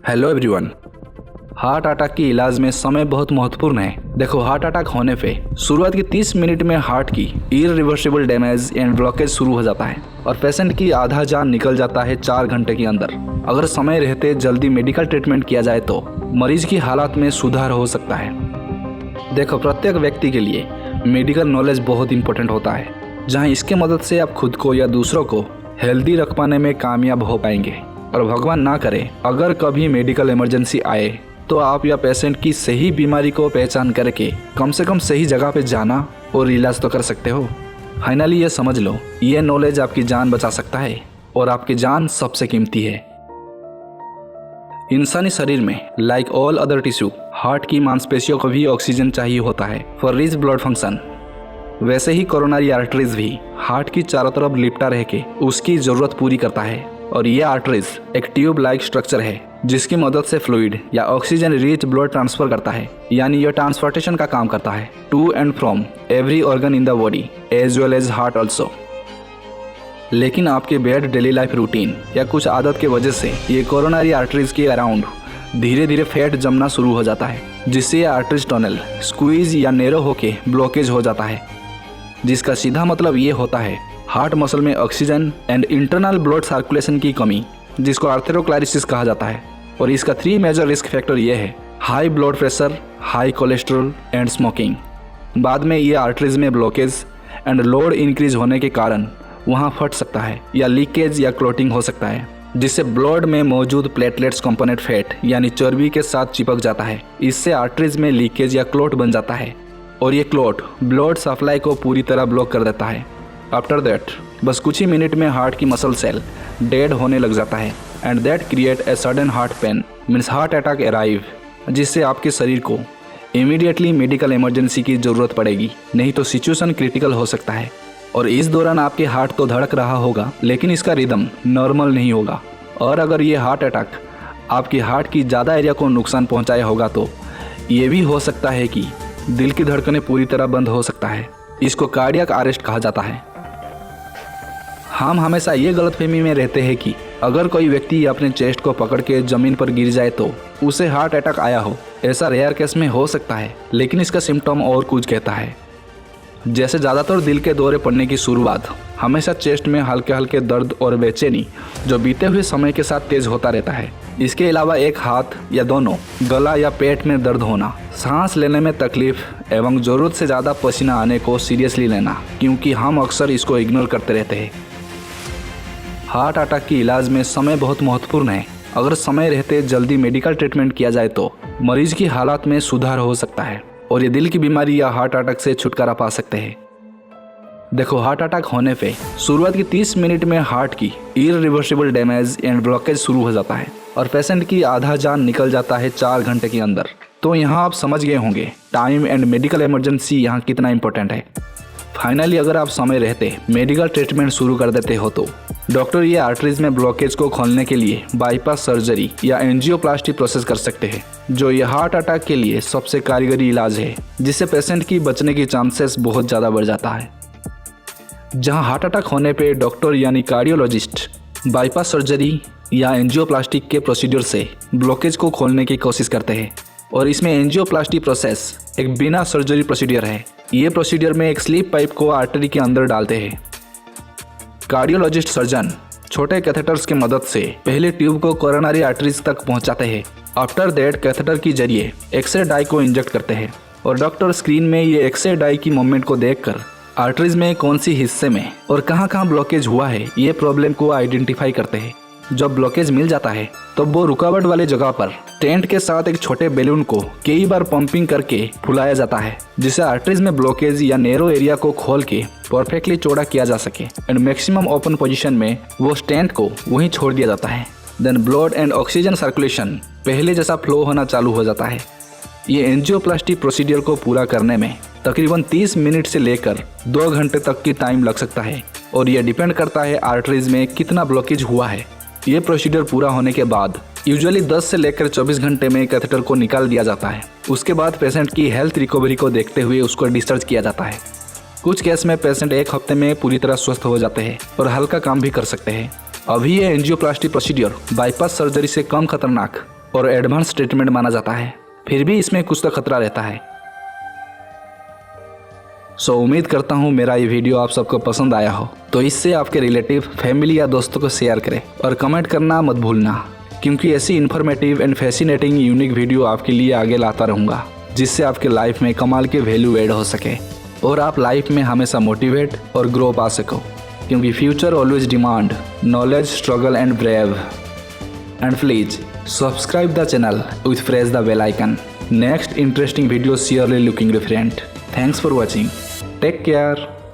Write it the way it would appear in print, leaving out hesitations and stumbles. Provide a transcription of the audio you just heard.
Hello everyone. Heart attack के इलाज में समय बहुत महत्वपूर्ण है। देखो, हार्ट अटैक होने पे शुरुआत के 30 मिनट में हार्ट की इररिवर्सिबल डैमेज एंड ब्लॉकेज शुरू हो जाता है और पेशेंट की आधा जान निकल जाता है 4 घंटे के अंदर। अगर समय रहते जल्दी मेडिकल ट्रीटमेंट किया जाए तो मरीज की हालत में सुधार हो सकता है। देखो, प्रत्येक व्यक्ति के लिए मेडिकल नॉलेज बहुत इंपॉर्टेंट होता है, जहाँ इसके मदद से आप खुद को या दूसरों को हेल्दी रख पाने में कामयाब हो पाएंगे। और भगवान ना करे अगर कभी मेडिकल इमरजेंसी आए तो आप या पेशेंट की सही बीमारी को पहचान करके कम से कम सही जगह पे जाना और इलाज तो कर सकते हो। फाइनली ये समझ लो, ये नॉलेज आपकी जान बचा सकता है और आपकी जान सबसे कीमती है। इंसानी शरीर में like all other tissue heart की मांसपेशियों को भी ऑक्सीजन चाहिए होता है फॉर रिच ब्लड फंक्शन। वैसे ही कोरोनरी आर्टरीज भी हार्ट की चारों तरफ लिपटा रह के उसकी जरूरत पूरी करता है। और ये आर्टरीज एक ट्यूब लाइक स्ट्रक्चर है जिसकी मदद से फ्लूइड या ऑक्सीजन रिच ब्लड ट्रांसफर करता है, यानी यह ट्रांसपोर्टेशन का काम करता है to and from every organ in the body as well as heart also. लेकिन आपके बैड डेली लाइफ रूटीन या कुछ आदत के वजह से ये कोरोनरी आर्टरीज के अराउंड धीरे धीरे फैट जमना शुरू हो जाता है, जिससे ये आर्टरीज टनल स्क्वीज या नैरो होके ब्लॉकेज हो जाता है, जिसका सीधा मतलब ये होता है हार्ट मसल में oxygen and internal blood circulation की कमी, जिसको आर्थेरोक्लाइसिस कहा जाता है। और इसका 3 मेजर रिस्क फैक्टर ये है: high blood pressure, high cholesterol and smoking. बाद में ये आर्टरीज में ब्लॉकेज एंड लोड इंक्रीज होने के कारण वहाँ फट सकता है या लीकेज या क्लोटिंग हो सकता है, जिससे ब्लड में मौजूद प्लेटलेट्स कंपोनेंट फैट यानी चर्बी के साथ चिपक जाता है। इससे आर्टरीज में लीकेज या क्लोट बन जाता है और ये क्लोट ब्लड सप्लाई को पूरी तरह ब्लॉक कर देता है। आफ्टर दैट बस कुछ ही मिनट में हार्ट की मसल सेल डेड होने लग जाता है and that create a sudden heart pen means heart attack arrive, जिससे आपके शरीर को इमीडिएटली मेडिकल इमरजेंसी की ज़रूरत पड़ेगी, नहीं तो सिचुएशन क्रिटिकल हो सकता है। और इस दौरान आपके हार्ट तो धड़क रहा होगा लेकिन इसका रिदम नॉर्मल नहीं होगा। और अगर ये हार्ट अटैक आपकी हार्ट की ज़्यादा एरिया को नुकसान पहुँचाया होगा तो ये भी हो सकता है कि दिल की धड़कनें पूरी तरह बंद हो सकता है। इसको कार्डियक अरेस्ट कहा जाता है। हम हमेशा ये गलतफहमी में रहते हैं कि अगर कोई व्यक्ति अपने चेस्ट को पकड़ के ज़मीन पर गिर जाए तो उसे हार्ट अटैक आया हो। ऐसा रेयर केस में हो सकता है, लेकिन इसका सिम्टम और कुछ कहता है। जैसे ज़्यादातर दिल के दौरे पड़ने की शुरुआत हमेशा चेस्ट में हल्के हल्के दर्द और बेचैनी जो बीते हुए समय के साथ तेज होता रहता है। इसके अलावा एक हाथ या दोनों, गला या पेट में दर्द होना, सांस लेने में तकलीफ एवं ज़रूरत से ज़्यादा पसीना आने को सीरियसली लेना, क्योंकि हम अक्सर इसको इग्नोर करते रहते हैं। हार्ट अटैक के इलाज में समय बहुत महत्वपूर्ण है। अगर समय रहते जल्दी मेडिकल ट्रीटमेंट किया जाए तो मरीज की हालत में सुधार हो सकता है और ये दिल की बीमारी या हार्ट अटैक से छुटकारा पा सकते हैं। देखो, हार्ट अटैक होने पे शुरुआत के 30 मिनट में हार्ट की इररिवर्सिबल डैमेज एंड ब्लॉकेज शुरू हो जाता है और पेशेंट की आधा जान निकल जाता है 4 घंटे के अंदर। तो यहाँ आप समझ गए होंगे टाइम एंड मेडिकल इमरजेंसी यहाँ कितना इंपॉर्टेंट है। फाइनली अगर आप समय रहते मेडिकल ट्रीटमेंट शुरू कर देते हो तो डॉक्टर ये आर्टरीज में ब्लॉकेज को खोलने के लिए बाईपास सर्जरी या एंजियोप्लास्टी प्रोसेस कर सकते हैं, जो ये हार्ट अटैक के लिए सबसे कारीगरी इलाज है, जिससे पेशेंट की बचने की चांसेस बहुत ज़्यादा बढ़ जाता है। जहां हार्ट अटैक होने पे डॉक्टर यानी कार्डियोलॉजिस्ट बाईपास सर्जरी या एंजियोप्लास्टिक के प्रोसीजर से ब्लॉकेज को खोलने की कोशिश करते हैं। और इसमें एंजियोप्लास्टी प्रोसेस एक बिना सर्जरी प्रोसीजर है। ये प्रोसीजर में एक स्लीप पाइप को आर्टरी के अंदर डालते हैं। कार्डियोलॉजिस्ट सर्जन छोटे कैथेटर्स की मदद से पहले ट्यूब को कोरोनरी आर्टरीज तक पहुंचाते हैं। आफ्टर दैट कैथेटर के जरिए एक्सरे डाई को इंजेक्ट करते हैं और डॉक्टर स्क्रीन में ये एक्सरे डाई की मूवमेंट को देखकर आर्टरीज में कौन सी हिस्से में और कहां ब्लॉकेज हुआ है ये प्रॉब्लम को आइडेंटिफाई करते हैं। जब ब्लॉकेज मिल जाता है तो वो रुकावट वाले जगह पर टेंट के साथ एक छोटे बैलून को कई बार पंपिंग करके फुलाया जाता है, जिससे आर्टरीज में ब्लॉकेज या नैरो एरिया को खोल के परफेक्टली चौड़ा किया जा सके एंड मैक्सिमम ओपन पोजीशन में वो स्टेंट को वहीं छोड़ दिया जाता है। Then blood and oxygen circulation पहले जैसा फ्लो होना चालू हो जाता है। ये एंजियोप्लास्टी प्रोसीजर को पूरा करने में तकरीबन 30 मिनट से लेकर 2 घंटे तक की टाइम लग सकता है और यह डिपेंड करता है आर्टरीज में कितना ब्लॉकेज हुआ है। ये प्रोसीजर पूरा होने के बाद यूजुअली 10 से लेकर 24 घंटे में कैथेटर को निकाल दिया जाता है। उसके बाद पेशेंट की हेल्थ रिकवरी को देखते हुए उसको डिस्चार्ज किया जाता है। कुछ केस में पेशेंट 1 हफ्ते में पूरी तरह स्वस्थ हो जाते हैं और हल्का काम भी कर सकते हैं। अभी ये एंजियोप्लास्टी प्रोसीजर बाईपास सर्जरी से कम खतरनाक और एडवांस ट्रीटमेंट माना जाता है, फिर भी इसमें कुछ तो खतरा रहता है। सो उम्मीद करता हूँ मेरा ये वीडियो आप सबको पसंद आया हो, तो इससे आपके रिलेटिव, फैमिली या दोस्तों को शेयर करें और कमेंट करना मत भूलना, क्योंकि ऐसी informative and fascinating unique video आपके लिए आगे लाता रहूँगा, जिससे आपके लाइफ में कमाल के वैल्यू ऐड हो सके और आप लाइफ में हमेशा मोटिवेट और ग्रो पा सको, क्योंकि future always demand knowledge, struggle and brave. And please subscribe the channel with press the bell icon. Next interesting video surely looking different. Thanks for watching. Take care.